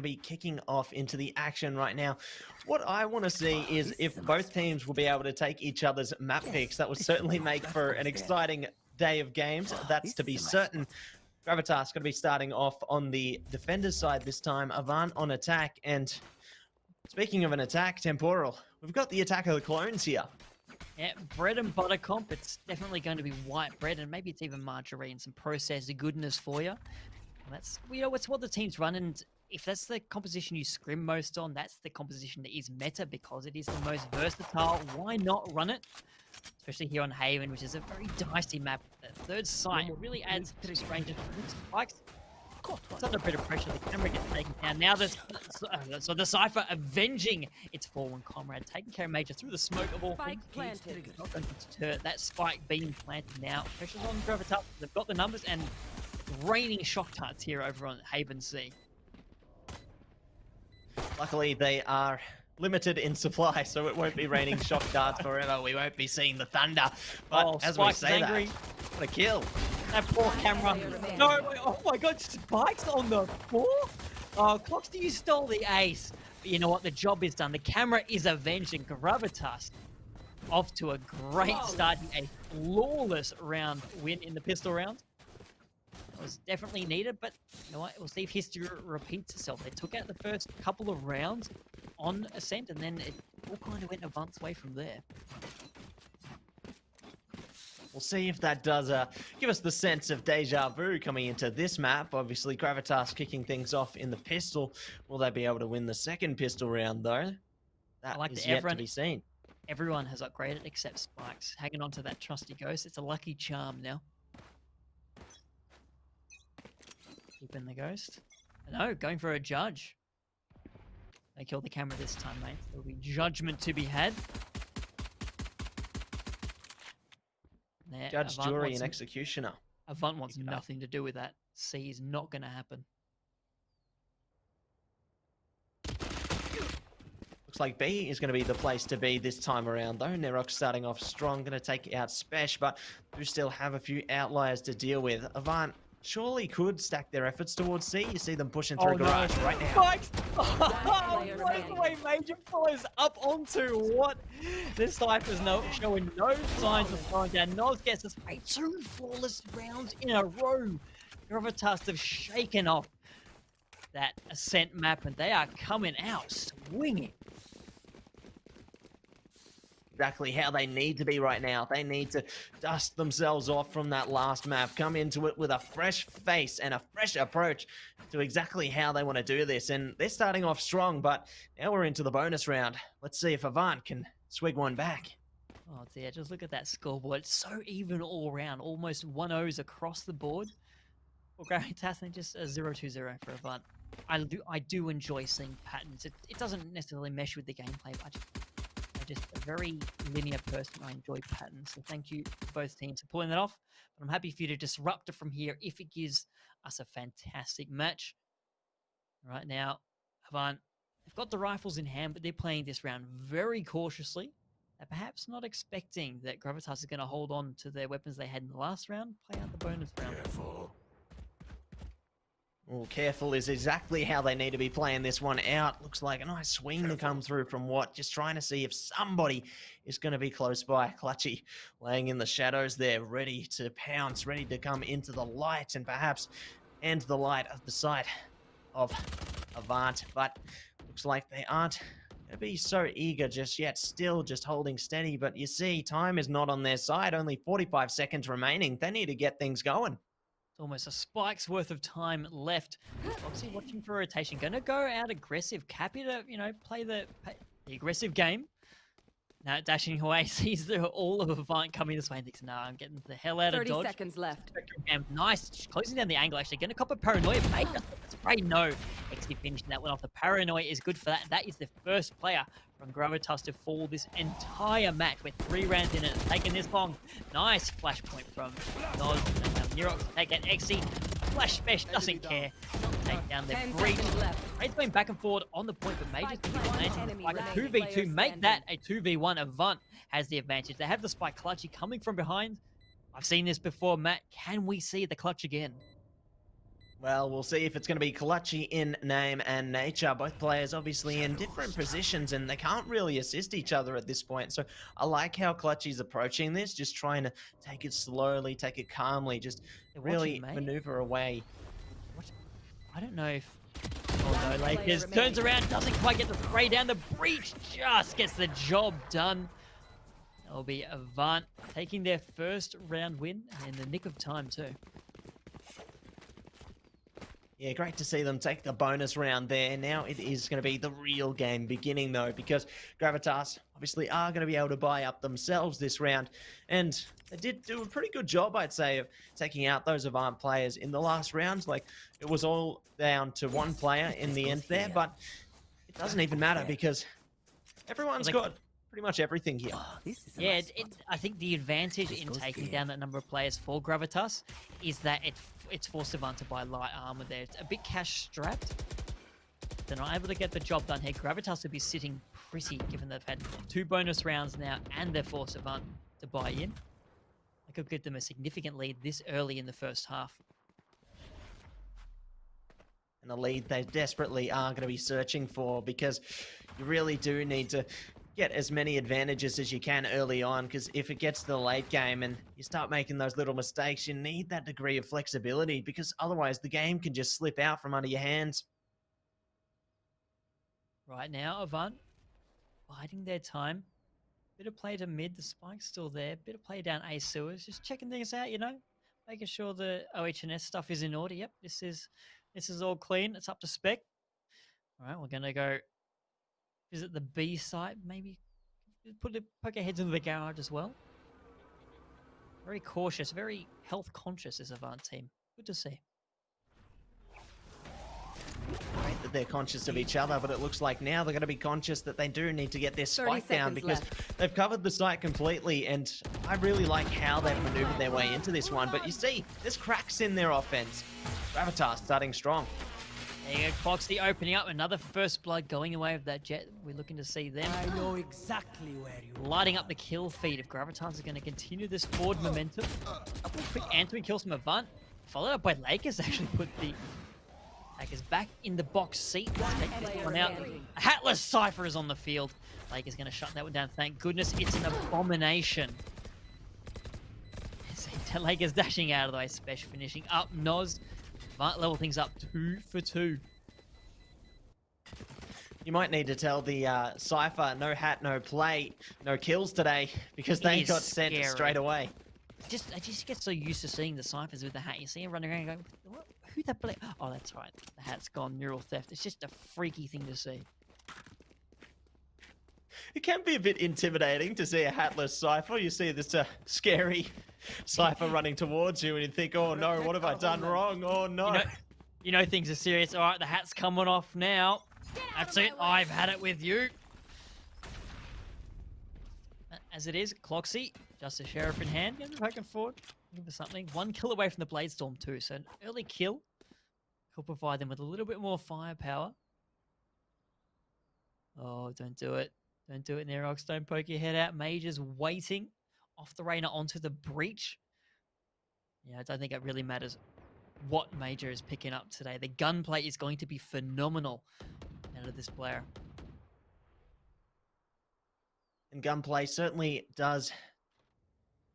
be kicking off into the action right now. What I want to see is if both teams will be able to take each other's map picks. That would certainly make for an exciting day of games. That's to be certain. Gravitas going to be starting off on the defender's side this time. Avant on attack. And speaking of an attack, Temporal, we've got the attack of the clones here. Yeah, bread and butter comp. It's definitely going to be white bread, and maybe it's even margarine and some processed goodness for you. That's, you know, it's what the teams run, and if that's the composition you scrim most on, that's the composition that is meta because it is the most versatile. Why not run it? Especially here on Haven, which is a very dicey map. The third site really adds to strange spikes. It's under a bit of pressure. The camera gets taken down. Now so the Cypher avenging its fallen comrade, taking care of Major through the smoke of all Spike planted. Not going to deter that spike being planted now. Pressure's on Gravitas. They've got the numbers and raining shock darts here over on Haven C. Luckily, they are limited in supply, so it won't be raining shock darts forever. We won't be seeing the thunder. But as we say that, what a kill. That poor camera. No, wait, oh my god, spikes on the floor? Oh, Clocksy, you stole the ace. But you know what? The job is done. The camera is avenging Gravitas. Off to a great start. A flawless round win in the pistol round. It was definitely needed, but you know what? We'll see if history repeats itself. They took out the first couple of rounds on Ascent, and then it all kind of went Avant's way from there. We'll see if that does give us the sense of deja vu coming into this map. Obviously, Gravitas kicking things off in the pistol. Will they be able to win the second pistol round, though? That is yet to be seen. Everyone has upgraded except Spikes. Hanging on to that trusty ghost. It's a lucky charm now. Keeping the ghost. No, going for a judge. They killed the camera this time, mate. There'll be judgment to be had. There, Judge, jury, and executioner. Avant wants nothing to do with that. C is not going to happen. Looks like B is going to be the place to be this time around, though. Nerok starting off strong, going to take out Spesh, but do still have a few outliers to deal with. Avant surely could stack their efforts towards C. You see them pushing through Garage right now. Spikes! Oh, breakaway Major follows up onto what? This Cypher's showing no signs of slowing down. Nos gets us 2 flawless rounds in a row. Gravitas have shaken off that Ascent map, and they are coming out swinging. Exactly how they need to be right now. They need to dust themselves off from that last map, come into it with a fresh face and a fresh approach to exactly how they want to do this. And they're starting off strong, but now we're into the bonus round. Let's see if Avant can swig one back. Oh dear, just look at that scoreboard. It's so even all around, almost 1-0s across the board. Well, Gravitas and just a 0-2-0 for Avant. I do enjoy seeing patterns. It doesn't necessarily mesh with the gameplay, but I'm just a very linear person. I enjoy patterns. So thank you to both teams for pulling that off. But I'm happy for you to disrupt it from here if it gives us a fantastic match. Right now, Avant, they've got the rifles in hand, but they're playing this round very cautiously. They're perhaps not expecting that Gravitas is going to hold on to their weapons they had in the last round, play out the bonus round. Oh, careful is exactly how they need to be playing this one out. Looks like a nice swing to come through from Watt. Just trying to see if somebody is going to be close by. Clutchy laying in the shadows there, ready to pounce, ready to come into the light and perhaps end the light of the sight of Avant. But looks like they aren't going to be so eager just yet. Still just holding steady. But you see, time is not on their side. Only 45 seconds remaining. They need to get things going. It's almost a spike's worth of time left. Obviously watching for rotation. Going to go out aggressive. Cappy to, you know, play the aggressive game. Now dashing away, sees all of Avant coming this way and thinks, no, I'm getting the hell out of Dodge. 30 seconds left. And nice, closing down the angle actually. Going to cop a Paranoia. Mate, spray no. XD finishing that one off. The Paranoia is good for that. That is the first player from Gravitas to fall this entire match with 3 rounds in it. Taking this long. Nice flashpoint from Nos. Nerox to take out XD. Flash Spesh doesn't care. Take down the breach. Raid's going back and forward on the point, but Major's like a 2v2. Make that a 2v1. Avant has the advantage. They have the spike Clutchy coming from behind. I've seen this before, Matt. Can we see the clutch again? Well, we'll see if it's going to be Clutchy in name and nature. Both players obviously in different positions and they can't really assist each other at this point. So I like how Clutchy's approaching this, just trying to take it slowly, take it calmly, just They're watching, really mate. maneuver away. What? I don't know if... Oh no, Lakers turns around, doesn't quite get the spray down. The breach just gets the job done. That'll be Avant taking their first round win in the nick of time too. Yeah, great to see them take the bonus round there. Now it is going to be the real game beginning, though, because Gravitas obviously are going to be able to buy up themselves this round. And they did do a pretty good job, I'd say, of taking out those Avant players in the last round. Like, it was all down to one player in the end there, but it doesn't even matter because everyone's got pretty much everything here. Yeah, I think the advantage in taking down that number of players for Gravitas is that it's forced Avant to buy light armor there. It's a bit cash strapped. They're not able to get the job done here. Gravitas would be sitting pretty, given they've had 2 bonus rounds now and they're forced Avant to buy in. That could give them a significant lead this early in the first half. And the lead they desperately are going to be searching for, because you really do need to get as many advantages as you can early on, because if it gets to the late game and you start making those little mistakes, you need that degree of flexibility, because otherwise the game can just slip out from under your hands. Right now, Avant biding their time. Bit of play to mid, the spike's still there. Bit of play down A sewers, just checking things out, you know, making sure the OH&S stuff is in order. Yep, this is all clean. It's up to spec. All right, we're gonna go visit the B site, maybe poke our heads into the garage as well. Very cautious, very health conscious this Avant team. Good to see. Great that they're conscious of each other, but it looks like now they're going to be conscious that they do need to get their spike down, because they've covered the site completely, and I really like how they've maneuvered their way into this one. But you see, there's cracks in their offense. Gravitas starting strong. There you go, Cloxy opening up. Another first blood going away with that jet. We're looking to see them. I know exactly where you lighting up the kill feed if Gravitas is going to continue this forward momentum. A couple of quick answering kills from Avant, followed up by Lakers. Actually put the Lakers back in the box seat. Let's take this one out. A hatless Cypher is on the field. Lakers going to shut that one down. Thank goodness. It's an abomination. Lakers dashing out of the way. Special finishing up. Noz. Might level things up 2 for 2. You might need to tell the Cypher, no hat, no play, no kills today, because they got sent straight away. I just get so used to seeing the Cyphers with the hat. You see him running around and go, what? Who that play? Oh, that's right. The hat's gone. Neural theft. It's just a freaky thing to see. It can be a bit intimidating to see a hatless Cypher. You see this scary Cypher running towards you and you think, oh no, what have I done wrong? Oh no. You know things are serious. All right, the hat's coming off now. That's it. I've had it with you. As it is, Cloxy, just a sheriff in hand, poking forward, looking for something. 1 kill away from the Bladestorm too, so an early kill could provide them with a little bit more firepower. Oh, don't do it. Don't do it, Nerox. Don't poke your head out. Major's waiting off the Reyna onto the breach. Yeah, I don't think it really matters what Major is picking up today. The gunplay is going to be phenomenal out of this player. And gunplay certainly does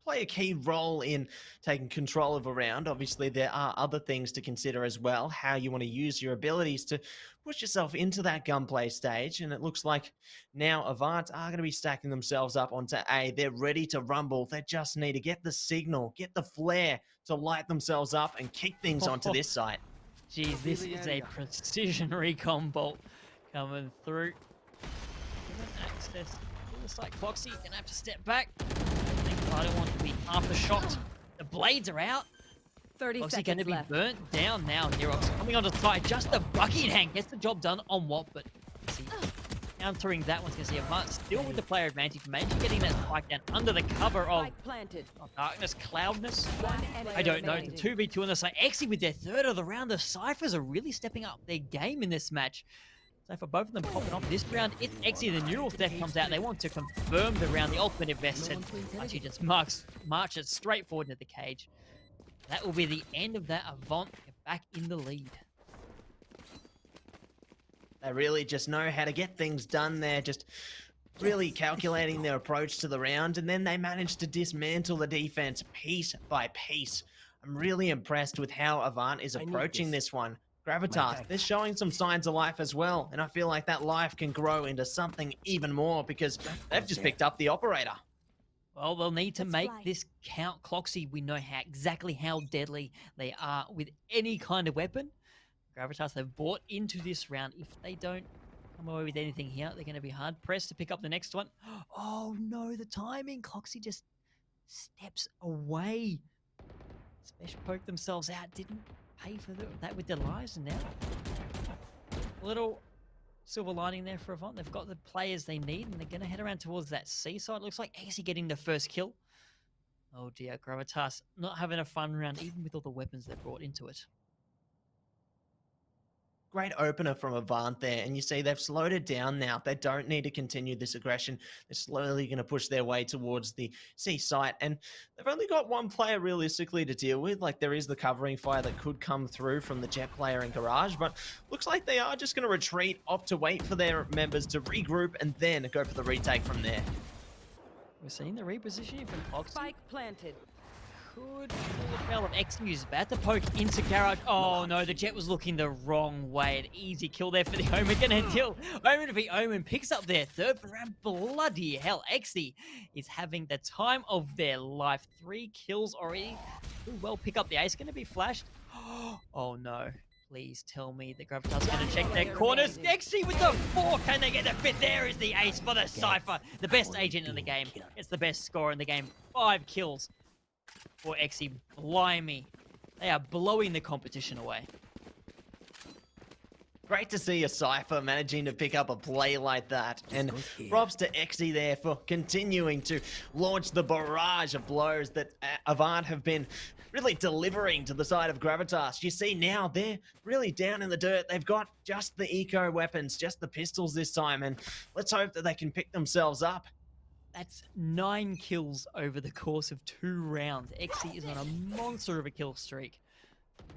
play a key role in taking control of a round. Obviously, there are other things to consider as well, how you want to use your abilities to push yourself into that gunplay stage. And it looks like now Avant are going to be stacking themselves up onto A. They're ready to rumble. They just need to get the signal, get the flare to light themselves up and kick things onto this site. Geez, this is a precision recon bolt coming through. Access. Looks like Cloxy gonna have to step back. I don't want to be aftershot. The blades are out. 30 Cloxy seconds going to be left. burnt down now. Nerox coming onto the side. Just the bucket hand gets the job done on what, but see, countering that one's going to see Avant still with the player advantage. Maybe getting that spike down under the cover of darkness, cloudness. I don't know. The 2v2 on the side. Actually, with their third of the round, the Cyphers are really stepping up their game in this match. So for both of them popping off this round, it's Exy, the neural theft comes out. They want to confirm the round. The ultimate invested. Actually just marches straight forward into the cage. That will be the end of that. Avant get back back in the lead. They really just know how to get things done there, just really calculating their approach to the round, and then they managed to dismantle the defense piece by piece. I'm really impressed with how Avant is I need approaching this. this one. My Gravitas, tank. they're showing some signs of life as well, and I feel like that life can grow into something even more because they've just picked up the operator. Well, they'll need to Let's make fly. this count. Cloxy, we know exactly how deadly they are with any kind of weapon. Gravitas have bought into this round. If they don't come away with anything here, they're going to be hard pressed to pick up the next one. Oh no, the timing. Cloxy just steps away. Spesh poked themselves out, didn't pay for that with their lives, and now a little silver lining there for Avant. They've got the players they need, and they're going to head around towards that seaside. Looks like Axie getting the first kill. Oh dear, Gravitas not having a fun round, even with all the weapons they brought into it. Great opener from Avant there, and you see they've slowed it down now. They don't need to continue this aggression. They're slowly going to push their way towards the C site, and they've only got one player realistically to deal with. Like, there is the covering fire that could come through from the Jet player in Garage, but looks like they are just going to retreat, opt to wait for their members to regroup, and then go for the retake from there. We're seeing the repositioning from Cloxy. Spike planted. Could fall foul of X who's about to poke into Garage. Oh no, the Jet was looking the wrong way. An easy kill there for the Omen. Gonna kill Omen to be Omen. Picks up their third round. Bloody hell. Xe is having the time of their life. 3 kills already. Ooh, well, pick up the ace. Gonna be flashed. Oh no. Please tell me that Gravitas going to check their corners. Xe with the 4. Can they get the 5th? There is the ace for the Cypher. The best agent in the game. It's the best scorer in the game. 5 kills for Xe. Blimey. They are blowing the competition away. Great to see a Cypher managing to pick up a play like that. And props to Xe there for continuing to launch the barrage of blows that Avant have been really delivering to the side of Gravitas. You see now they're really down in the dirt. They've got just the eco weapons, just the pistols this time. And let's hope that they can pick themselves up. That's 9 kills over the course of 2 rounds. Xe is on a monster of a kill streak.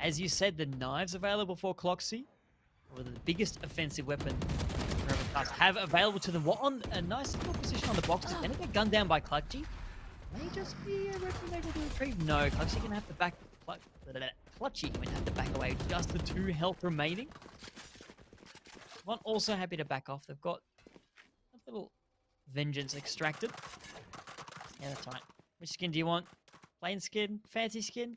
As you said, the knives available for Cloxy were the biggest offensive weapon Gravitas have available to them. What on a nice little position on the box. Is going to get gunned down by Clutchy. May just be able to retrieve. No, Clutchy going to have to back. Clutchy going to have to back away. Just the 2 health remaining. One also happy to back off. They've got a little vengeance extracted. Yeah, that's right. Which skin do you want? Plain skin? Fancy skin?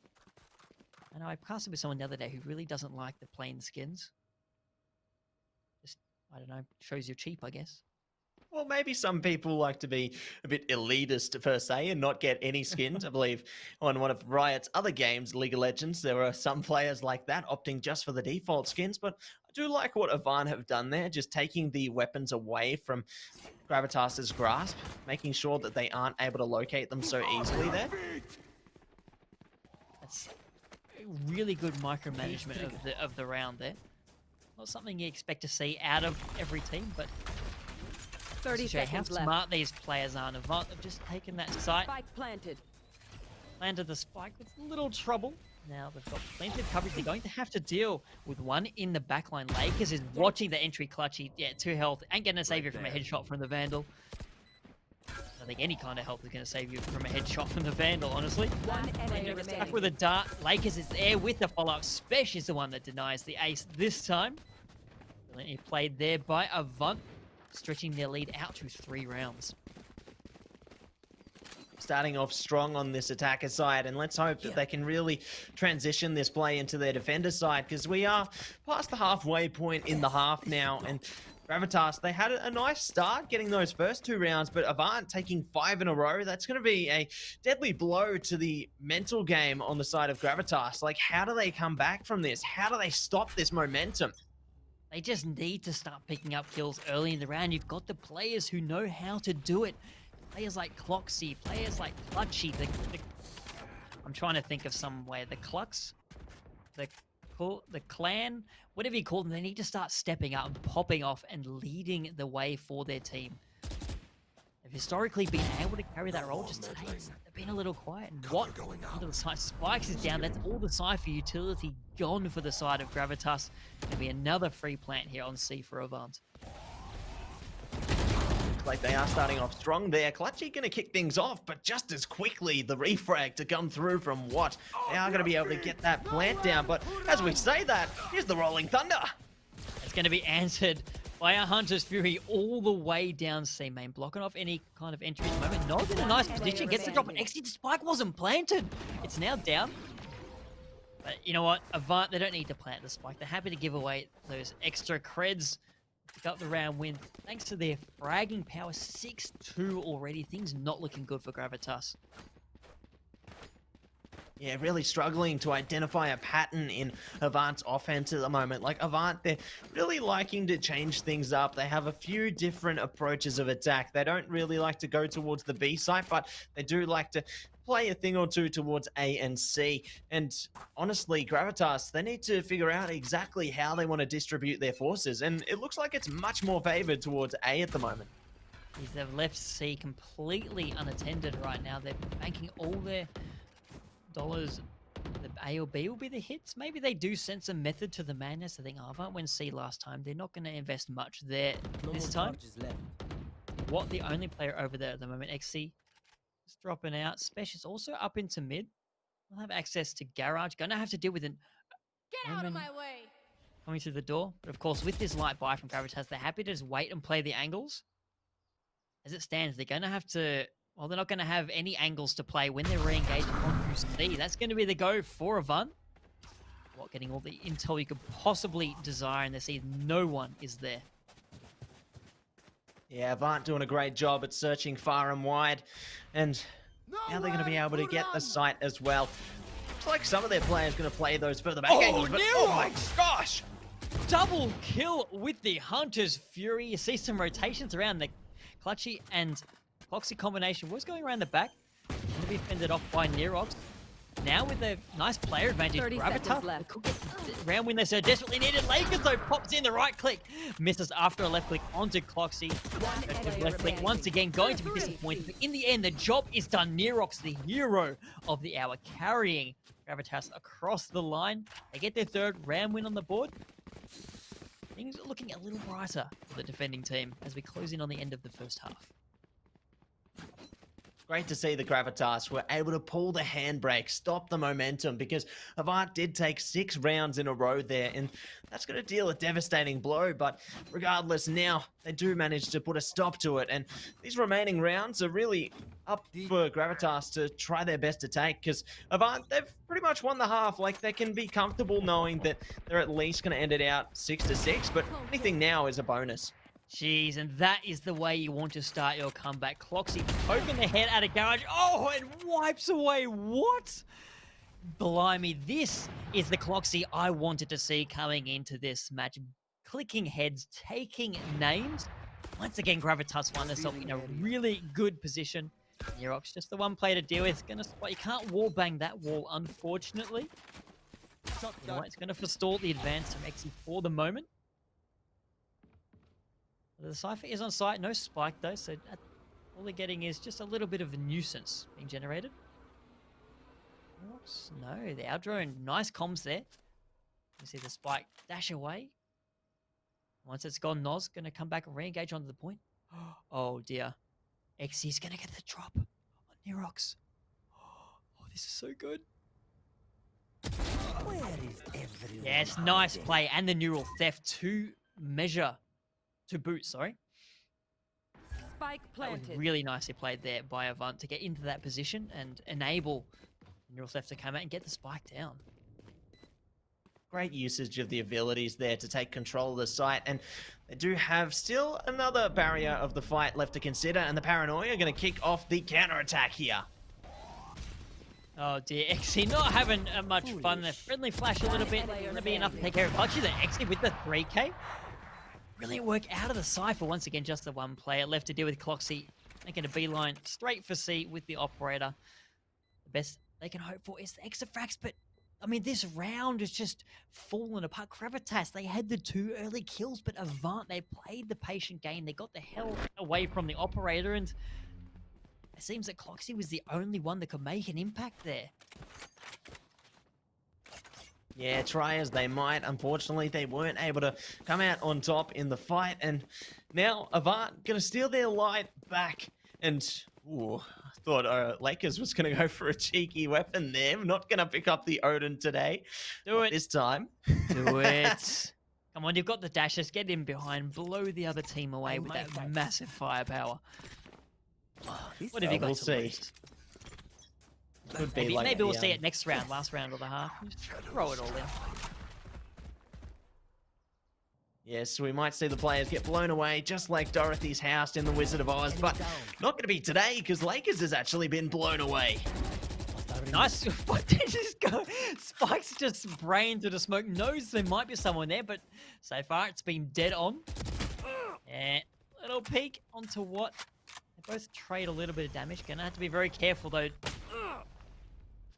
I know I casted with someone the other day who really doesn't like the plain skins. Just, I don't know, shows you're cheap, I guess. Well, maybe some people like to be a bit elitist per se and not get any skins. I believe on one of Riot's other games, League of Legends, there were some players like that opting just for the default skins. But I do like what Avant have done there, just taking the weapons away from Gravitas's grasp, making sure that they aren't able to locate them so easily there. That's really good micromanagement of the round there. Not something you expect to see out of every team, but 30 show how seconds left. smart these players are. Avant have just taken that site, Spike planted. landed the spike with little trouble. Now they've got plenty of coverage. They're going to have to deal with one in the backline. Lakers is watching the entry Clutchy. Yeah, 2 health. Ain't going to save you from a headshot from the Vandal. I think any kind of help is going to save you from a headshot from the Vandal, honestly. One enemy Stuck remaining. with a dart. Lakers is there with the follow-up. Spesh is the one that denies the ace this time. Brilliantly played there by Avant, stretching their lead out to 3 rounds. Starting off strong on this attacker side, and let's hope that they can really transition this play into their defender side, because we are past the halfway point in the half now, and Gravitas, they had a nice start getting those first 2 rounds, but Avant taking 5 in a row, that's going to be a deadly blow to the mental game on the side of Gravitas. Like, how do they come back from this? How do they stop this momentum? They just need to start picking up kills early in the round. You've got the players who know how to do it. Players like Cloxy, players like Clutchy. I'm trying to think of some way. The Clux, the clan, whatever you call them, they need to start stepping up and popping off and leading the way for their team. historically been able to carry that role. Just today, they've been a little quiet. And what under the side? Spikes is down. That's all the Cypher utility gone for the side of Gravitas. Gonna be another free plant here on C for Avant. Like they are starting off strong there. Clutchy going to kick things off, but just as quickly the refrag to come through from Watt. They are going to be able to get that plant down, but as we say that, here's the Rolling Thunder. It's going to be answered by a Hunter's Fury all the way down C main, blocking off any kind of entry at the moment. Nog in a nice position, gets the drop, and actually the spike wasn't planted. It's now down. But you know what? Avant, they don't need to plant the spike. They're happy to give away those extra creds. Pick up the round win thanks to their fragging power. 6-2 already. Things not looking good for Gravitas. Yeah, really struggling to identify a pattern in Avant's offense at the moment. Like Avant, they're really liking to change things up. They have a few different approaches of attack. They don't really like to go towards the B site, but they do like to play a thing or two towards A and C. And honestly, Gravitas, they need to figure out exactly how they want to distribute their forces. And it looks like it's much more favored towards A at the moment. They've left C completely unattended right now. They're banking all their dollars. The A or B will be the hits. Maybe they do sense a method to the madness. I think Avant went C last time. They're not going to invest much there this time. What the only player over there at the moment, XC, is dropping out. Special's also up into mid. We'll have access to Garage. Going to have to deal with an Get out of my way. coming through the door. But of course, with this light buy from Gravitas, they're happy to just wait and play the angles. As it stands, they're going to have to... Well, they're not going to have any angles to play when they're re-engaged on C. That's going to be the go for Avant. What, getting all the intel you could possibly desire, and they see no one is there. Yeah, Avant doing a great job at searching far and wide. And now they're going to be able to get the site as well. Looks like some of their players going to play those further back angles, but oh my gosh! Double kill with the Hunter's Fury. You see some rotations around. The Clutchy and Foxy combination was going around the back. Going to be fended off by Nerox. Now with a nice player advantage, 30 seconds Gravitas left. could get the round win they so desperately needed. Lakers though pops in the right click. Misses after a left click onto Cloxy. Left click once again, going to be disappointed. But in the end, the job is done. Nerox, the hero of the hour, carrying Gravitas across the line. They get their third round win on the board. Things are looking a little brighter for the defending team as we close in on the end of the first half. Great to see the Gravitas were able to pull the handbrake, stop the momentum, because Avant did take 6 rounds in a row there, and that's going to deal a devastating blow. But regardless, now they do manage to put a stop to it, and these remaining rounds are really up for Gravitas to try their best to take, because Avant, they've pretty much won the half. Like, they can be comfortable knowing that they're at least going to end it out 6-6, but anything now is a bonus. Jeez, and that is the way you want to start your comeback. Cloxy poking the head out of Garage. Oh, it wipes away. What? Blimey, this is the Cloxy I wanted to see coming into this match. Clicking heads, taking names. Once again, Gravitas find themselves in a really good position. Nerox, just the one player to deal with. Gonna spot. You can't wall bang that wall, unfortunately. You know what? It's going to forestall the advance from Exy for the moment. The Cypher is on site, no spike though, so all they're getting is just a little bit of a nuisance being generated. Oops, no, the outdrone, nice comms there. You see the spike dash away. Once it's gone, Noz going to come back and re-engage onto the point. Oh dear. Xy's going to get the drop on Nerox. Oh, this is so good. Where is everyone? Yes, nice play. And the neural theft to measure. To boot, sorry. Spike That was planted. really nicely played there by Avant to get into that position and enable Neural Theft to come out and get the spike down. Great usage of the abilities there to take control of the site, and they do have still another barrier of the fight left to consider, and the Paranoia are going to kick off the counterattack here. Oh dear, Exy not having much fun there. Friendly flash a little bit, going to be enough to take care of Clutchy. The Exy with the 3k. Brilliant work out of the Cypher. Once again, just the one player left to deal with Cloxy. Making a beeline straight for C with the operator. The best they can hope for is the extra frags, but I mean, this round is just falling apart. Gravitas, they had the 2 early kills, but Avant, they played the patient game. They got the hell away from the operator, and It seems that Cloxy was the only one that could make an impact there. Yeah, try as they might. Unfortunately, they weren't able to come out on top in the fight. And now Avant going to steal their light back. And, ooh, I thought Lakers was going to go for a cheeky weapon there. Not going to pick up the Odin today. Do Not it. this time. Do it. Come on, you've got the dashes. Get in behind. Blow the other team away with that massive firepower. What have you got we'll to see. lose? Could be Maybe, like maybe we'll the, see it next round, last round of the half. Just throw it all in. Yes, we might see the players get blown away, just like Dorothy's house in The Wizard of Oz, but not going to be today, because Lakers has actually been blown away. Nice. What did this go? Spikes just brain through the smoke. Knows there might be someone there, but so far it's been dead on. Yeah, little peek onto what. They both trade a little bit of damage. Gonna have to be very careful though.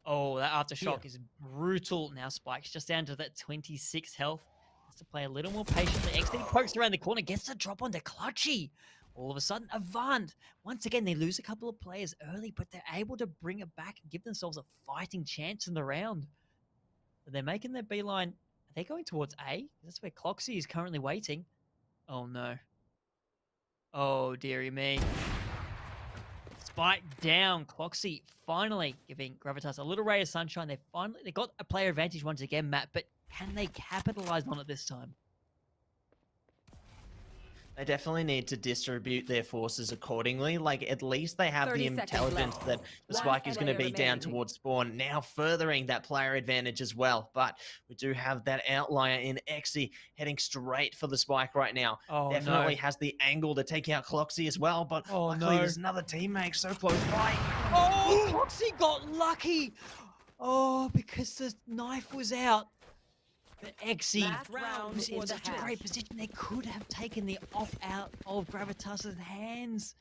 Oh, that aftershock is brutal. Now Spike's just down to that 26 health. Has to play a little more patiently. XD pokes around the corner, gets the drop onto Clutchy. All of a sudden, Avant. Once again, they lose a couple of players early, but they're able to bring it back and give themselves a fighting chance in the round. But they're making their beeline. Are they going towards A? That's where Cloxy is currently waiting. Oh, no. Oh, dearie me. Spike down. Cloxy finally giving Gravitas a little ray of sunshine. They got a player advantage once again, Matt, but can they capitalize on it this time? They definitely need to distribute their forces accordingly. Like, at least they have the 30 seconds intelligence left. that the Last spike is going to player be down remaining. towards spawn, now furthering that player advantage as well. But we do have that outlier in Exy heading straight for the spike right now. Oh, Definitely no. has the angle to take out Cloxy as well, but Oh, luckily no. there's another teammate so close by. Oh, Cloxy got lucky. Oh, because the knife was out. But Exy Last round was in before the such a hatch. great position. They could have taken the off out of Gravitas' hands.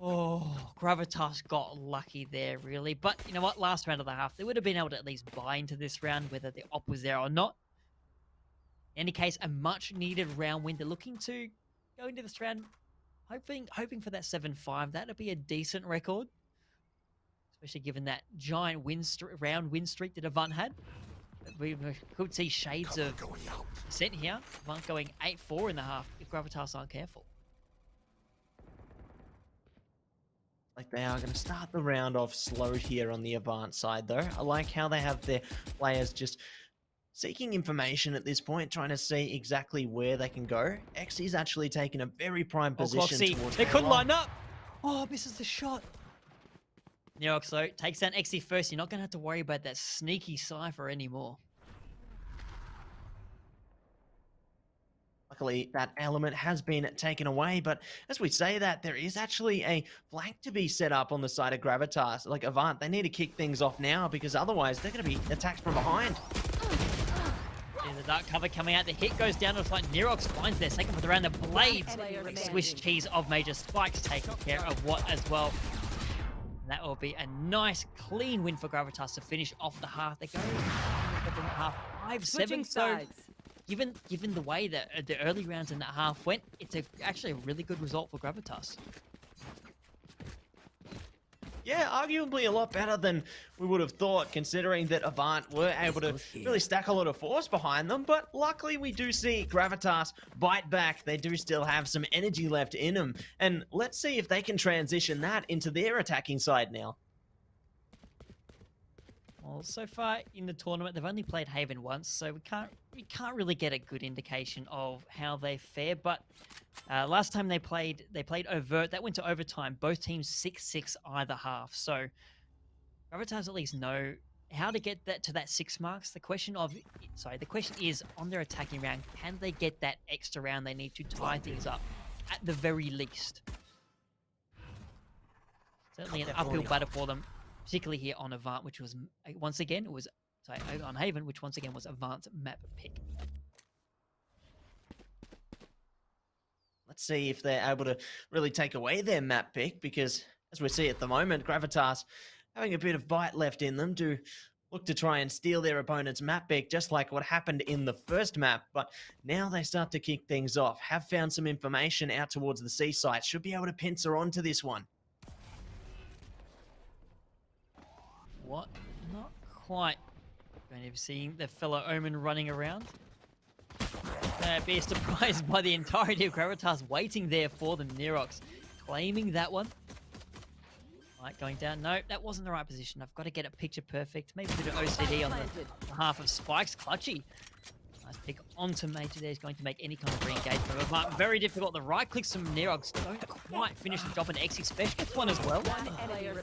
Oh, Gravitas got lucky there, really. But you know what? Last round of the half, they would have been able to at least buy into this round, whether the op was there or not. In any case, a much-needed round win. They're looking to go into this round, hoping for that 7-5. That'd be a decent record, especially given that giant round win streak that Avant had. We could see shades of percent here. Avant going 8-4 in the half if Gravitas aren't careful. Like, they are going to start the round off slow here on the Avant side, though. I like how they have their players just seeking information at this point, trying to see exactly where they can go. Xy's actually taken a very prime position towards They could A-Long. line up. Oh, misses the shot. Neoxo takes down Exy first. You're not going to have to worry about that sneaky Cypher anymore. Luckily, that element has been taken away, but as we say that, there is actually a flank to be set up on the side of Gravitas. Like, Avant, they need to kick things off now, because otherwise they're going to be attacked from behind. See the dark cover coming out. The hit goes down to the flank. Nerox finds their second with around the blades. Swiss cheese of Major Spikes taking care of what as well. And that will be a nice, clean win for Gravitas to finish off the half. They go half 5-7. So, given the way that the early rounds in that half went, it's actually a really good result for Gravitas. Yeah, arguably a lot better than we would have thought, considering that Avant were able to really stack a lot of force behind them. But luckily, we do see Gravitas bite back. They do still have some energy left in them. And let's see if they can transition that into their attacking side now. Well, so far in the tournament, they've only played Haven once, so we can't really get a good indication of how they fare. But last time they played Overt. That went to overtime. Both teams 6-6 either half. So Gravitas at least know how to get that to that 6 marks. The question is on their attacking round, can they get that extra round they need to tie things up at the very least? Certainly an uphill battle for them. Particularly here on Avant, which was once again on Haven, which once again was Avant's map pick. Let's see if they're able to really take away their map pick, because as we see at the moment, Gravitas having a bit of bite left in them to look to try and steal their opponent's map pick, just like what happened in the first map. But now they start to kick things off, have found some information out towards the seaside, should be able to pincer onto this one. what? Not quite going to be seeing the fellow Omen running around. Be surprised by the entirety of Gravitas waiting there for them. Nerox claiming that one. Right, going down. No, that wasn't the right position. I've got to get it picture perfect. Maybe a bit of OCD on the half of Spikes. Clutchy. Nice pick onto Major there. He's going to make any kind of re-engagement. But very difficult. The right clicks from Nerox don't quite finish the job, and Exy Special gets one as well.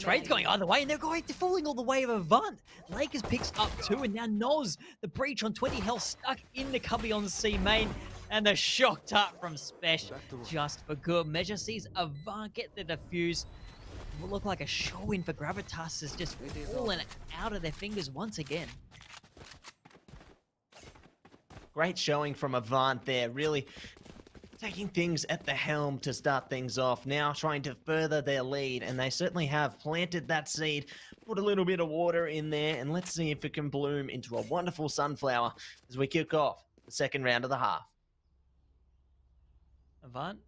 Trade's going either way, and they're falling all the way of Avant. Lakers picks up 2, and now Noz, the breach on 20 health, stuck in the cubby on C main. And the shock tart from Spesh just for good measure sees Avant get the defuse. Will look like a show win for Gravitas has just fallen out of their fingers once again. Great showing from Avant there, really taking things at the helm to start things off. Now trying to further their lead, and they certainly have planted that seed, put a little bit of water in there, and let's see if it can bloom into a wonderful sunflower as we kick off the second round of the half. Avant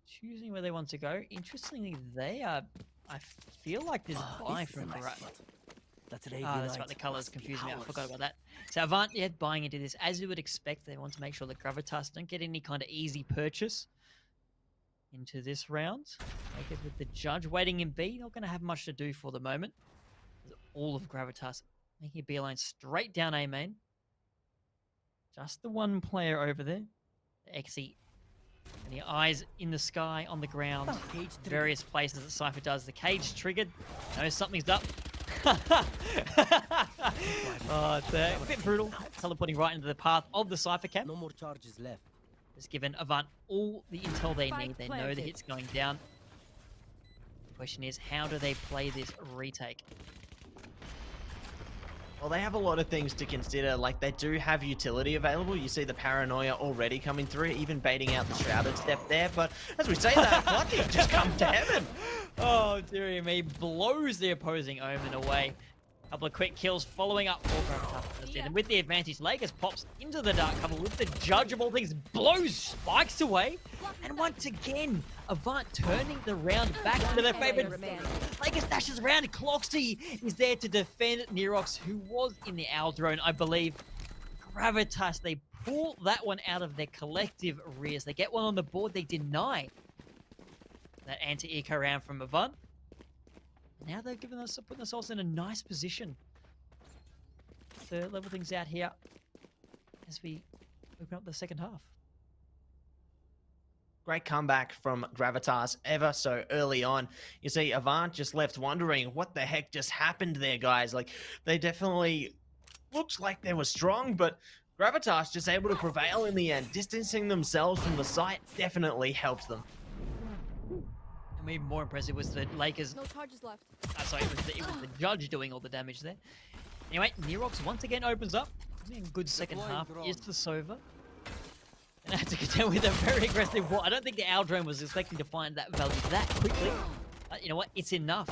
choosing where they want to go. Interestingly, they are, I feel like there's a buy from That's right, the colors confuse me. I forgot about that. So Avant, yeah, buying into this. As you would expect, they want to make sure that Gravitas don't get any kind of easy purchase into this round. Lakers with the Judge waiting in B. Not going to have much to do for the moment. All of Gravitas making a beeline straight down A main. Just the one player over there. Exy. And the eyes in the sky, on the ground, various places that Cypher does. The cage triggered. Knows something's up. Oh, it's a bit brutal. Teleporting right into the path of the Cypher camp. No more charges left. Just given Avant all the intel they need. They know the hit's going down. The question is, how do they play this retake? Well, they have a lot of things to consider. Like, they do have utility available. You see the paranoia already coming through, even baiting out the Shrouded step there. But as we say that, Clutchy just come to heaven. Oh, dearie me. Blows the opposing Omen away. Couple of quick kills following up for Gravitas. And with the advantage, Lakers pops into the dark cover with the Judge of all things, blows Spikes away. And once again, Avant turning the round back to their favorite. Lakers dashes around. Cloxy is there to defend Nerox, who was in the Owl drone, I believe. Gravitas, they pull that one out of their collective rears. They get one on the board. They deny that anti-eco round from Avant. Now they're putting themselves in a nice position to level things out here as we open up the second half. Great comeback from Gravitas ever so early on. You see, Avant just left wondering what the heck just happened there, guys. Like, they definitely looked like they were strong, but Gravitas just able to prevail in the end. Distancing themselves from the site definitely helped them. And even more impressive was the Lakers. No charges left. Sorry, it was the Judge doing all the damage there. Anyway, Nerox once again opens up. In a good second half is the Sova. And I have to contend with a very aggressive wall. I don't think the Owl drone was expecting to find that value that quickly. But you know what? It's enough.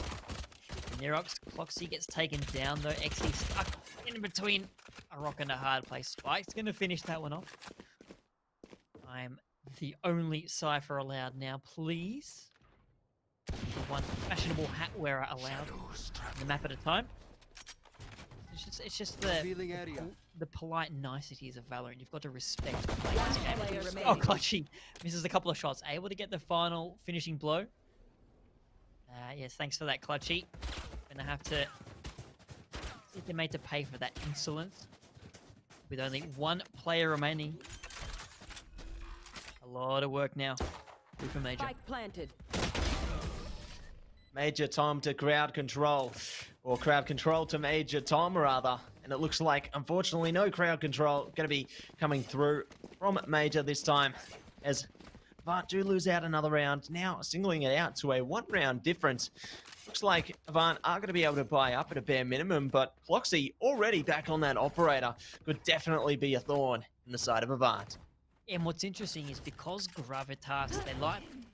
Nerox, Cloxy gets taken down though. Exy stuck in between a rock and a hard place. Spike's going to finish that one off. I'm the only Cypher allowed now, please. One fashionable hat wearer allowed. The map at a time. It's just the polite niceties of Valorant. You've got to respect the players' game. Oh, Clutchy misses a couple of shots. Able to get the final finishing blow. Yes, thanks for that, Clutchy. Gonna have to see if they're made to pay for that insolence. With only one player remaining. A lot of work now. Good for Major. Spike planted. Major Tom to crowd control, or crowd control to Major Tom rather. And it looks like, unfortunately, no crowd control going to be coming through from Major this time, as Avant do lose out another round. Now singling it out to a 1 round difference. Looks like Avant are going to be able to buy up at a bare minimum, but Cloxy already back on that operator could definitely be a thorn in the side of Avant. And what's interesting is because Gravitas, they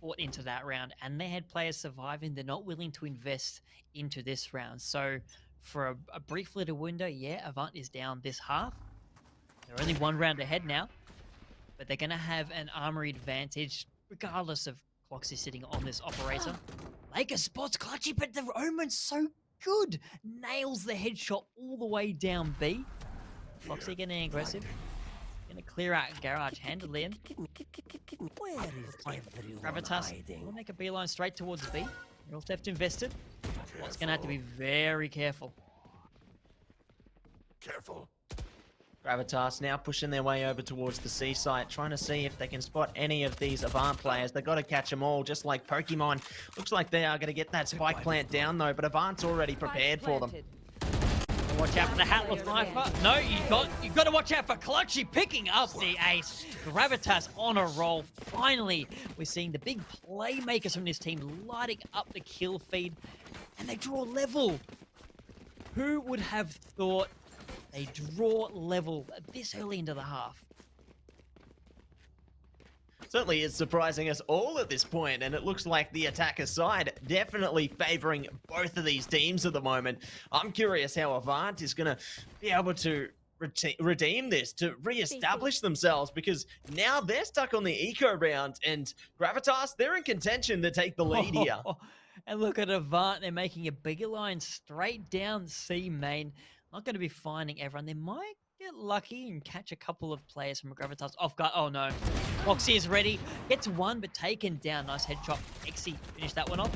fought into that round and they had players surviving, they're not willing to invest into this round. So for a brief little window, yeah, Avant is down this half. They're only 1 round ahead now, but they're going to have an armory advantage regardless of Cloxy sitting on this operator. Lakers spots Clutchy, but the Omen's so good. Nails the headshot all the way down B. Foxy getting aggressive. Gonna clear out garage handedly. And Give me. Where is everyone Gravitas hiding? will make a beeline straight towards B. They're all left invested. What's gonna have to be very careful. Careful. Gravitas now pushing their way over towards the C site, trying to see if they can spot any of these Avant players. They've got to catch them all, just like Pokemon. Looks like they are going to get that spike plant down, though, but Avant's already prepared for them. Watch out for the hatless sniper. No, you got to watch out for Clutchy picking up the ace. Gravitas on a roll. Finally, we're seeing the big playmakers from this team lighting up the kill feed, and they draw level. Who would have thought they draw level this early into the half? Certainly is surprising us all at this point, and it looks like the attacker side definitely favoring both of these teams at the moment. I'm curious how Avant is going to be able to redeem this, to re-establish themselves, because now they're stuck on the eco round, and Gravitas, they're in contention to take the lead here. And look at Avant, they're making a bigger line straight down C main. Not going to be finding everyone. They might get lucky and catch a couple of players from Gravitas off guard. Oh no. Foxy is ready. Gets one, but taken down. Nice headshot. Exy finished that one off.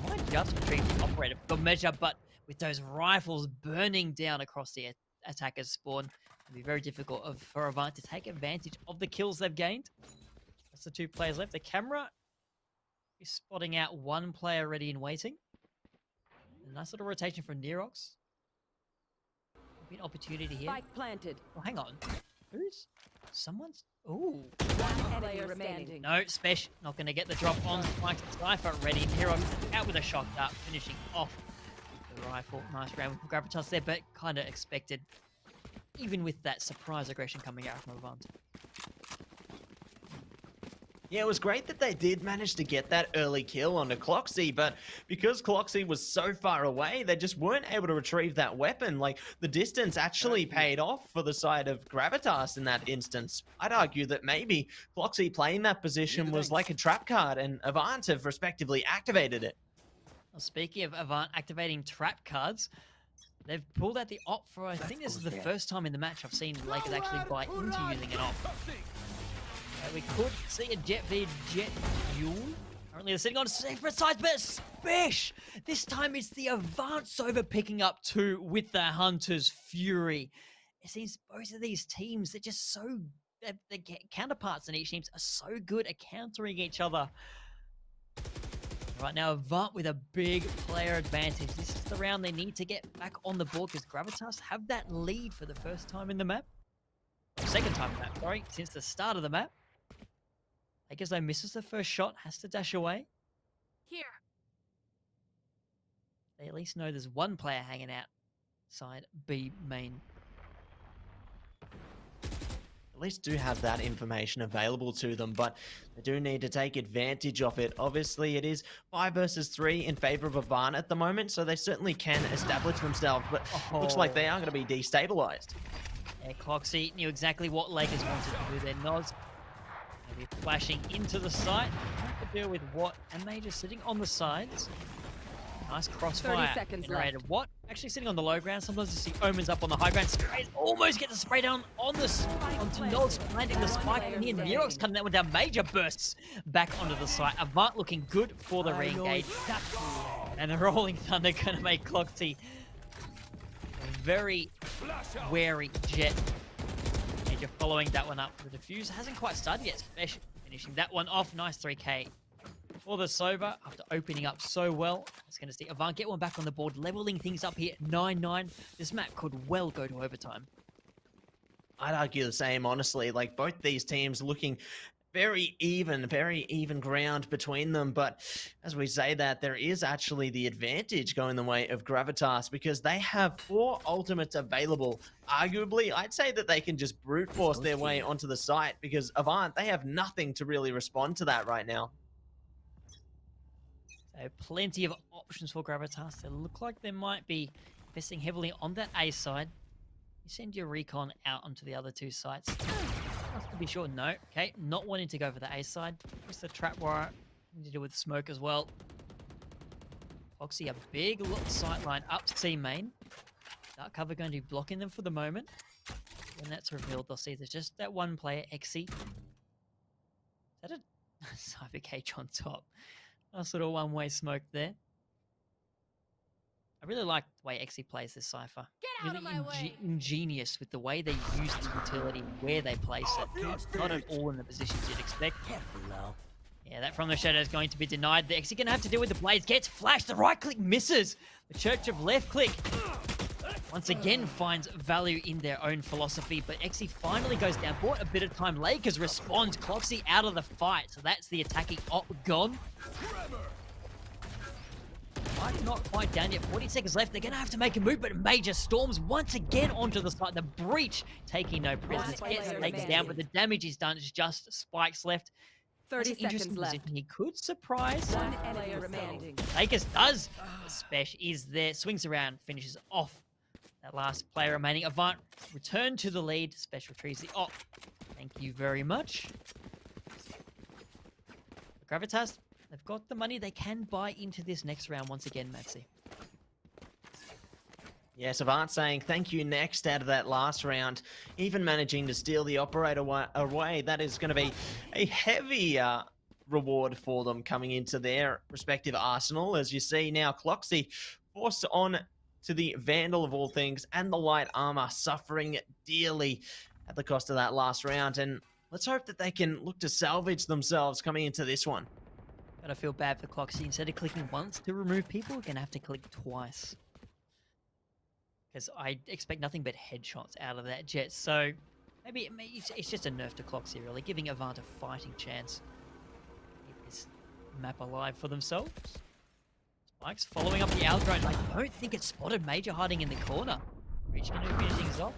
Might just retrieve the operator for measure, but with those rifles burning down across the attacker's spawn, it'll be very difficult for Avant to take advantage of the kills they've gained. That's the two players left. The camera is spotting out one player ready and waiting. A nice little rotation from Nerox. An opportunity here. Spike planted. Oh, hang on. Who's? Someone's. Ooh. One player remaining. No, Spesh not going to get the drop on. Mike's Cypher ready. Hero out with a shot dart, finishing off the rifle. Nice round with Gravitas there, but kind of expected. Even with that surprise aggression coming out from Avant. Yeah, it was great that they did manage to get that early kill onto Cloxy, but because Cloxy was so far away, they just weren't able to retrieve that weapon. Like, the distance actually paid off for the side of Gravitas in that instance. I'd argue that maybe Cloxy playing that position was like a trap card, and Avant have respectively activated it. Well, speaking of Avant activating trap cards, they've pulled out the op for, I think this is the first time in the match I've seen Lakers actually buy into using an op. We could see a Jet v Jet duel. Currently they're sitting on separate sides, but Spesh! This time it's the Avant Sova picking up two with the Hunter's Fury. It seems both of these teams, they're just so... The counterparts in each team are so good at countering each other. Right now, Avant with a big player advantage. This is the round they need to get back on the board because Gravitas have that lead for the first time in the map. Or second time in the map, sorry, since the start of the map. I guess though misses the first shot, has to dash away. Here. They at least know there's one player hanging out side B main. At least do have that information available to them, but they do need to take advantage of it. Obviously, it is 5 versus 3 in favor of Avant at the moment, so they certainly can establish themselves, but looks like they are going to be destabilized. Yeah, Cloxy knew exactly what Lakers wanted to do. Their nods. Maybe flashing into the site. Have to deal with what? And they just sitting on the sides. Nice crossfire. 30 seconds generated. left. What? Actually sitting on the low ground. Sometimes you see Omens up on the high ground. Sprays almost get the spray down on the onto Nods, planting the spike in here. Nerox cutting that one down. Major bursts back onto the site. Avant looking good for the re-engage. And the Rolling Thunder gonna make Cloxy a very wary Jet. Major following that one up. The defuse hasn't quite started yet. Spesh finishing that one off. Nice 3k. For the Sova, after opening up so well, it's going to see Avant get one back on the board, leveling things up here 9-9. This map could well go to overtime. I'd argue the same, honestly. Like, both these teams looking very even ground between them. But as we say that, there is actually the advantage going the way of Gravitas because they have 4 ultimates available. Arguably, I'd say that they can just brute force their way onto the site because Avant, they have nothing to really respond to that right now. So plenty of options for Gravitas. They look like they might be investing heavily on that A side. You send your recon out onto the other 2 sites. Just to be sure, no. Okay, not wanting to go for the A side. Just the trap wire. Need to deal with smoke as well. Foxy, a big sightline up C main. Dark cover going to be blocking them for the moment. When that's revealed, they'll see there's just that one player, Exy. Is that a Cyber Cage on top? Nice little one-way smoke there. I really like the way Exy plays this Cypher. Get out of my way. Ingenious with the way they use the utility, where they place it. Not at all in the positions you'd expect. Careful now. Yeah, that from the shadow is going to be denied. The Exy going to have to deal with the blades. Gets flashed. The right click misses. The Church of left click once again finds value in their own philosophy, but Exy finally goes down. Bought a bit of time. Lakers responds. Cloxy out of the fight. So that's the attacking op gone. Fight not quite down yet. 40 seconds left. They're going to have to make a move, but Major storms once again onto the side. The breach taking no prisoners. Gets taken down, but the damage is done. It's just spikes left. 30 That's an interesting seconds left. position. He could surprise. One enemy remaining. Lakers does. The Spesh is there. Swings around. Finishes off that last player remaining. Avant return to the lead. Spesh retrieves the op. Thank you very much. Gravitas, they've got the money. They can buy into this next round once again, Maxi. Yes, Avant saying thank you next out of that last round, even managing to steal the operator away. That is going to be a heavy reward for them coming into their respective arsenal. As you see now, Cloxy forced on to the Vandal of all things and the light armor, suffering dearly at the cost of that last round. And let's hope that they can look to salvage themselves coming into this one. Gotta feel bad for Cloxy. Instead of clicking once to remove people, we're gonna have to click twice. Because I expect nothing but headshots out of that Jet. So maybe it's just a nerf to Cloxy, really, giving Avant a fighting chance. Keep this map alive for themselves. Spikes following up the Owl drone. I don't think it's spotted Major hiding in the corner. Reach going to finish things off.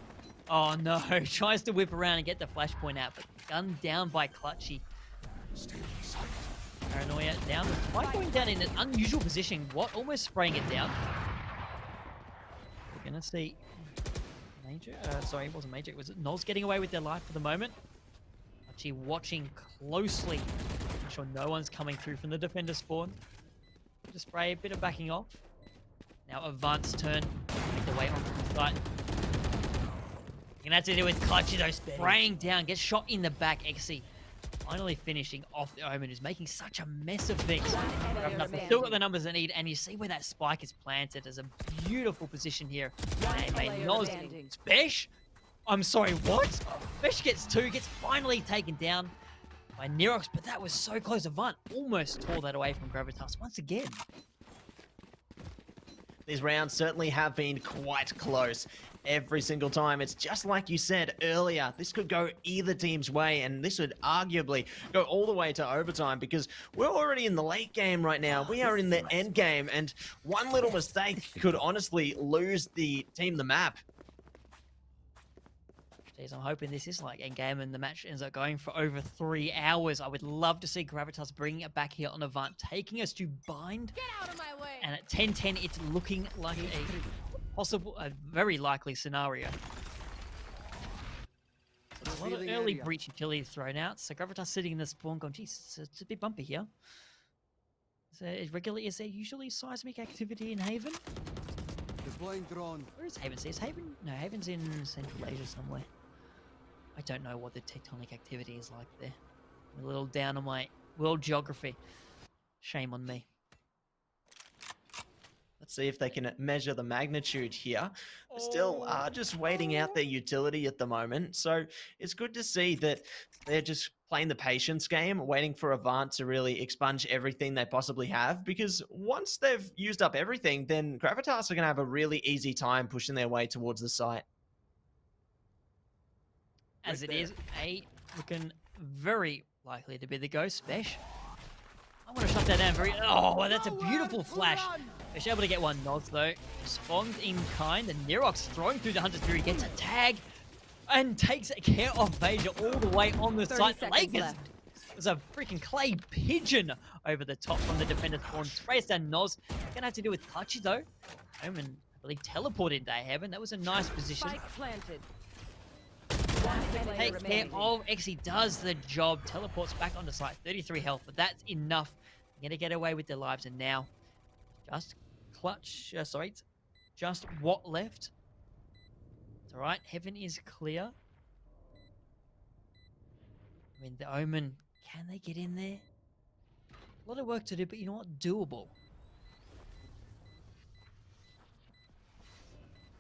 Oh no, tries to whip around and get the flashpoint out, but gunned down by Clutchy. Paranoia down. The Spike going down in an unusual position. What? Almost spraying it down. We're gonna see Major. Sorry, it wasn't Major. It was Noz getting away with their life for the moment. Actually watching closely. Make sure no one's coming through from the defender spawn. Just spray a bit of backing off. Now Avant's turn. Make their way onto the site. You're gonna have to deal with Clutchy though, spraying down. Gets shot in the back. Exy finally finishing off the Omen, who's making such a mess of things. Still got the numbers they need, and you see where that spike is planted. There's a beautiful position here. Spesh? I'm sorry, what? Spesh gets two, gets finally taken down by Nerox, but that was so close. Avant almost tore that away from Gravitas once again. These rounds certainly have been quite close every single time. It's just like you said earlier, this could go either team's way, and this would arguably go all the way to overtime because we're already in the late game right now. We are in the end game, and one little mistake could honestly lose the team the map. Jeez, I'm hoping this is like endgame and the match ends up going for over 3 hours. I would love to see Gravitas bringing it back here on Avant, taking us to bind. Get out of my way. And at 10-10, it's looking like a very likely scenario. So a lot of early breach utility thrown out. So Gravitas sitting in the spawn going, geez, it's a bit bumpy here. Is there usually seismic activity in Haven? Deploying drone. Where is Haven? Is Haven? No, Haven's in Central Asia somewhere. I don't know what the tectonic activity is like there. I'm a little down on my world geography. Shame on me. Let's see if they can measure the magnitude here. They still are just waiting out their utility at the moment. So it's good to see that they're just playing the patience game, waiting for Avant to really expunge everything they possibly have. Because once they've used up everything, then Gravitas are going to have a really easy time pushing their way towards the site. As it is, looking very likely to be the ghost Spesh. I want to shut that down very... Oh, that's a beautiful flash. Spesh able to get one. Noz, though, responds in kind, and Nerox throwing through the Hunter's Fury, gets a tag, and takes care of Major all the way on the site. Lakers, there's a freaking clay pigeon over the top from the defender spawn. Sprays down Noz. Gonna have to do with Clutchy, though. Omen, I believe, teleported into Heaven. That was a nice position. Spike planted. Take care of Exy, does the job. Teleports back onto site. 33 health, but that's enough. They're gonna get away with their lives, and now just clutch. Sorry, it's just what left. It's all right. Heaven is clear. I mean, the Omen, can they get in there? A lot of work to do, but you know what? Doable.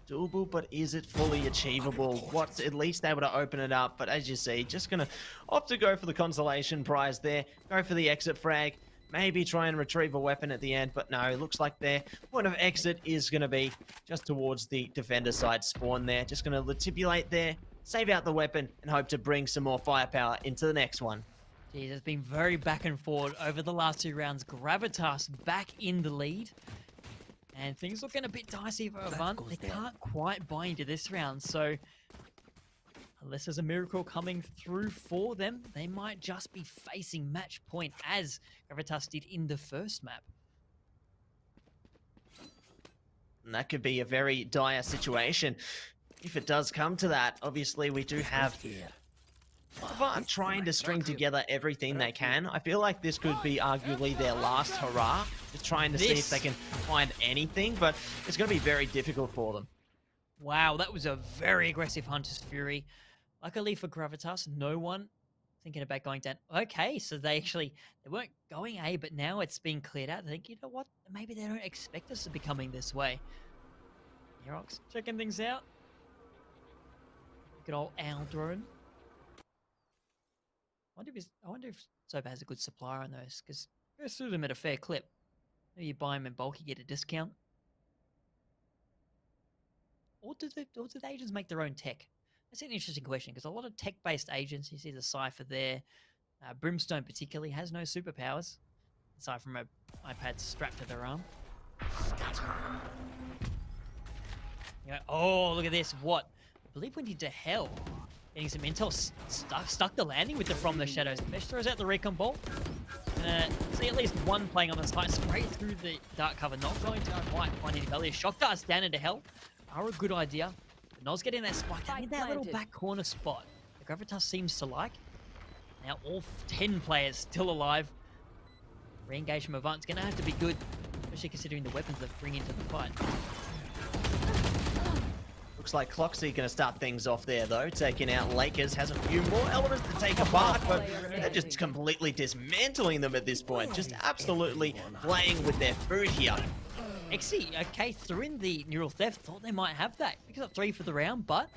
Doable, but is it fully achievable? What's at least able to open it up, but as you see, just gonna opt to go for the consolation prize there, go for the exit frag, maybe try and retrieve a weapon at the end, but no, it looks like their point of exit is gonna be just towards the defender side spawn there, just gonna latipulate there, save out the weapon, and hope to bring some more firepower into the next one. Geez, it's been very back and forward over the last 2 rounds. Gravitas back in the lead. And things looking a bit dicey for Avant. They can't quite buy into this round, so unless there's a miracle coming through for them, they might just be facing match point as Gravitas did in the first map. And that could be a very dire situation if it does come to that. Obviously, we do have Avant trying to string together everything they can. I feel like this could be arguably their last hurrah, just trying to see if they can find anything, but it's going to be very difficult for them. Wow, that was a very aggressive Hunter's Fury. Luckily for Gravitas, no one thinking about going down. Okay, so they weren't going A, but now it's been cleared out. They think, you know what? Maybe they don't expect us to be coming this way. Nerox checking things out. Good old owl drone. I wonder if Soba has a good supplier on those, because go through them at a fair clip. Maybe you buy them in bulk, you get a discount. Or do the agents make their own tech? That's an interesting question, because a lot of tech-based agents, you see the Cypher there, Brimstone particularly, has no superpowers, aside from an iPad strapped to their arm. You know, oh, look at this. What? I believe we need to hell. Getting some intel, stuck the landing with the From the Shadows. Mesh throws out the recon bolt. See at least one playing on the side, straight through the dark cover, not going to quite find any value. Shock darts down into hell are a good idea. But Noz getting that spike in that little back corner spot. The Gravitas seems to like. Now all 10 players still alive. Re-engage from Avant's going to have to be good, especially considering the weapons they bring into the fight. Looks like Cloxy going to start things off there, though. Taking out Lakers, has a few more elements to take apart, but they're just completely dismantling them at this point. Just absolutely playing with their food here. Exy, okay, threw in the Neural Theft, thought they might have that. Picks up 3 for the round, but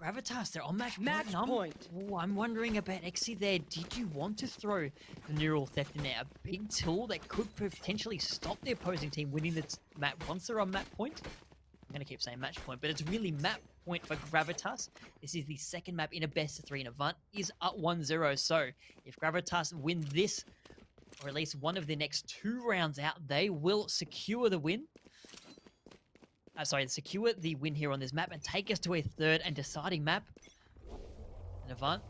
Gravitas, they're on match point. Ooh, I'm wondering about Exy there. Did you want to throw the Neural Theft in there? A big tool that could potentially stop the opposing team winning the map once they're on map point? I'm going to keep saying match point, but it's really map point for Gravitas. This is the second map in a best of 3, and Avant is up 1-0. So if Gravitas win this, or at least one of the next 2 rounds out, they will secure the win. Secure the win here on this map and take us to a third and deciding map. And Avant,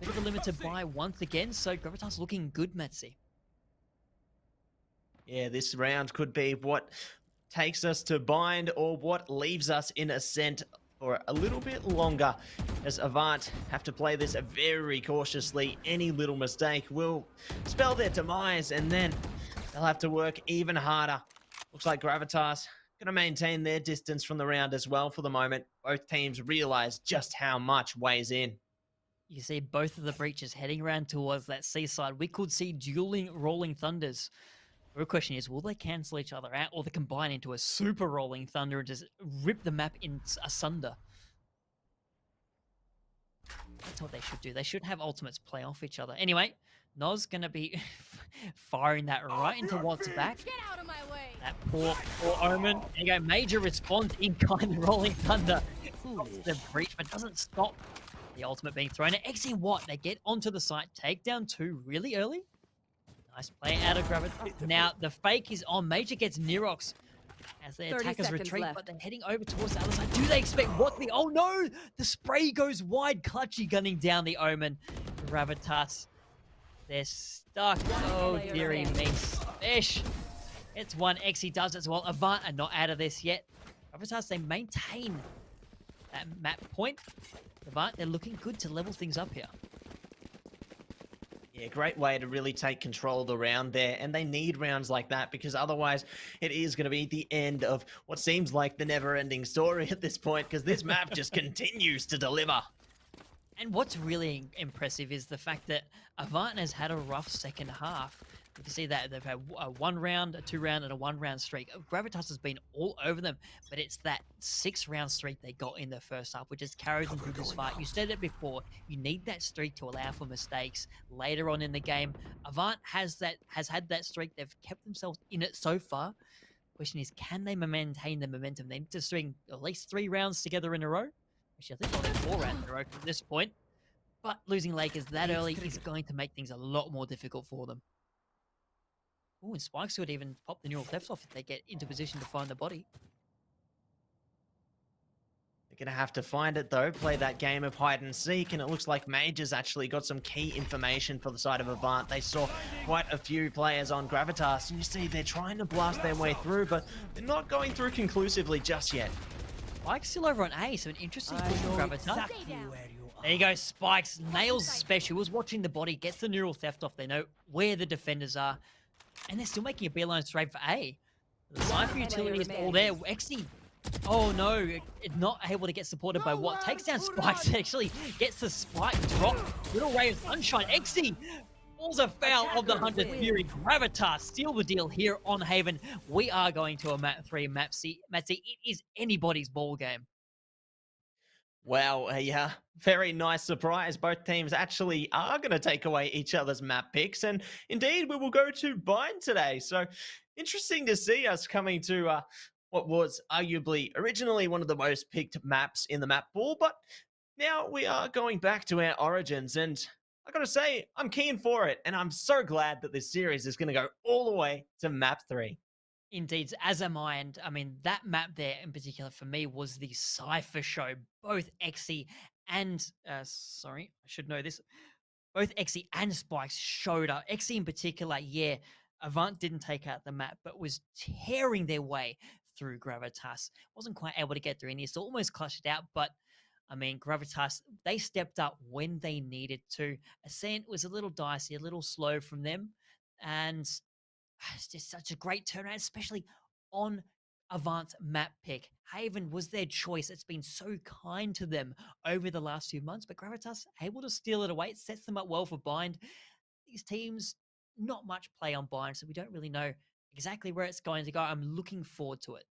bit of a limited buy once again, so Gravitas looking good, Metsi. Yeah, this round could be what takes us to bind or what leaves us in Ascent for a little bit longer, as Avant have to play this very cautiously. Any little mistake will spell their demise, and then they'll have to work even harder. Looks like Gravitas going to maintain their distance from the round as well for the moment. Both teams realize just how much weighs in. You see both of the breaches heading around towards that seaside. We could see dueling Rolling Thunders. The real question is, will they cancel each other out, or they combine into a super Rolling Thunder and just rip the map in asunder? That's what they should do. They should have ultimates play off each other. Anyway, Noz going to be firing that right into what's back. Get out of my way. That poor Omen. There you go, major response in kind of Rolling Thunder. The breach, but doesn't stop the ultimate being thrown. And X and what? They get onto the site, take down 2 really early. Nice play out of Gravitas. Now, the fake is on. Major gets Nerox as their attackers retreat, but they're heading over towards the other side. Do they expect what to be? Oh no! The spray goes wide. Clutchy gunning down the Omen. Gravitas, they're stuck. Oh, dearie me. Fish. It's one. Exy does as well. Avant are not out of this yet. Gravitas, they maintain that map point. Avant, they're looking good to level things up here. Yeah, great way to really take control of the round there. And they need rounds like that because otherwise it is going to be the end of what seems like the never ending story at this point because this map just continues to deliver. And what's really impressive is the fact that Avant has had a rough second half. You can see that they've had a 1 round, a 2 round, and a 1 round streak. Gravitas has been all over them, but it's that 6 round streak they got in the first half, which has carried them through this fight. You said it before. You need that streak to allow for mistakes later on in the game. Avant has had that streak. They've kept themselves in it so far. Question is, can they maintain the momentum? They need to string at least 3 rounds together in a row. Actually, I think they'll need 4 rounds in a row from this point. But losing Lakers that early is going to make things a lot more difficult for them. Oh, and Spikes could even pop the neural theft off if they get into position to find the body. They're going to have to find it though, play that game of hide and seek, and it looks like Majors actually got some key information for the side of Avant. They saw quite a few players on Gravitas, and you see they're trying to blast their way through, but they're not going through conclusively just yet. Spikes still over on A, so an interesting push from Gravitas. Stay down. There you go, Spikes nails the special. Was watching the body, gets the neural theft off. They know where the defenders are, and they're still making a beeline straight for A. The Cypher utility is all there. Exy, oh no, not able to get supported by what takes down Spikes. Actually gets the spike drop. Little ray of sunshine. Exy falls afoul of the Hunter Fury. Gravitas seal the deal here on Haven. We are going to a map 3, map C. Map C, it is anybody's ball game. Wow, a very nice surprise. Both teams actually are going to take away each other's map picks. And indeed, we will go to Bind today. So interesting to see us coming to what was arguably originally one of the most picked maps in the map pool. But now we are going back to our origins. And I got to say, I'm keen for it. And I'm so glad that this series is going to go all the way to map 3. Indeed, as am I. And I mean, that map there in particular for me was the Cypher Show. Both Exy and, sorry, I should know this. Both Exy and Spikes showed up. Exy in particular, yeah, Avant didn't take out the map, but was tearing their way through Gravitas. Wasn't quite able to get through any, so almost clutched it out. But I mean, Gravitas, they stepped up when they needed to. Ascent was a little dicey, a little slow from them. And it's just such a great turnaround, especially on Avant's map pick. Haven was their choice. It's been so kind to them over the last few months, but Gravitas able to steal it away. It sets them up well for Bind. These teams, not much play on Bind, so we don't really know exactly where it's going to go. I'm looking forward to it.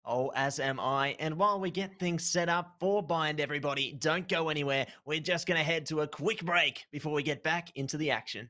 Oh, as am I. And while we get things set up for Bind, everybody, don't go anywhere. We're just going to head to a quick break before we get back into the action.